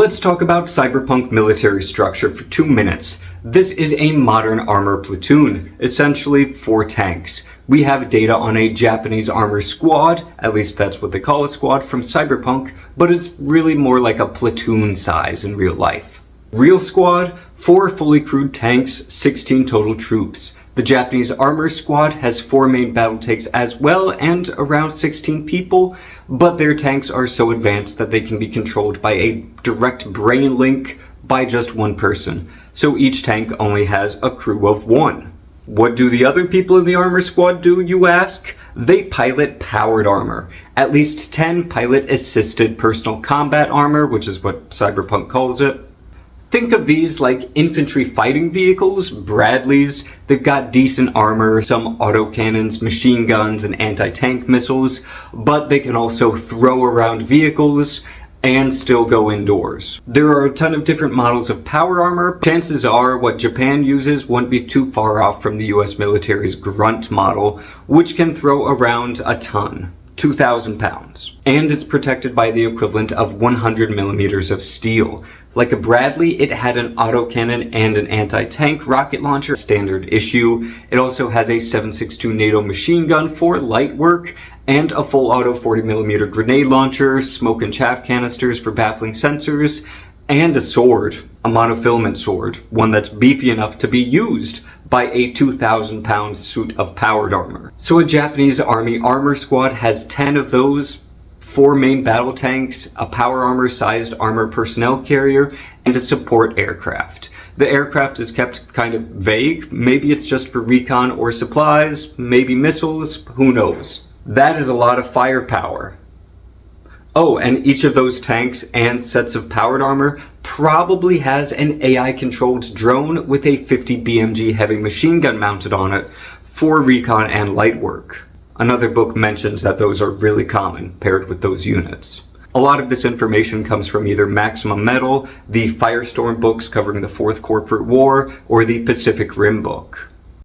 Let's talk about Cyberpunk military structure for 2 minutes. This is a modern armor platoon, essentially 4 tanks. We have data on a Japanese armor squad, at least that's what they call a squad from Cyberpunk, but it's really more like a platoon size in real life. Real squad, 4 fully crewed tanks, 16 total troops. The Japanese armor squad has 4 main battle tanks as well and around 16 people, but their tanks are so advanced that they can be controlled by a direct brain link by just one person. So each tank only has a crew of 1. What do the other people in the armor squad do, you ask? They pilot powered armor. At least 10 pilot-assisted personal combat armor, which is what Cyberpunk calls it. Think of these like infantry fighting vehicles, Bradleys. They've got decent armor, some autocannons, machine guns, and anti-tank missiles, but they can also throw around vehicles and still go indoors. There are a ton of different models of power armor. Chances are what Japan uses wouldn't be too far off from the US military's Grunt model, which can throw around a ton. 2,000 pounds. And it's protected by the equivalent of 100 millimeters of steel. Like a Bradley, it had an autocannon and an anti-tank rocket launcher, standard issue. It also has a 7.62 NATO machine gun for light work, and a full auto 40mm grenade launcher, smoke and chaff canisters for baffling sensors, and a sword, a monofilament sword, one that's beefy enough to be used by a 2,000 pound suit of powered armor. So a Japanese army armor squad has 10 of those, 4 main battle tanks, a power armor sized armor personnel carrier, and a support aircraft. The aircraft is kept kind of vague. Maybe it's just for recon or supplies, maybe missiles, who knows. That is a lot of firepower. Oh, and each of those tanks and sets of powered armor probably has an AI-controlled drone with a 50 BMG heavy machine gun mounted on it for recon and light work. Another book mentions that those are really common paired with those units. A lot of this information comes from either Maximum Metal, the Firestorm books covering the Fourth Corporate War, or the Pacific Rim book.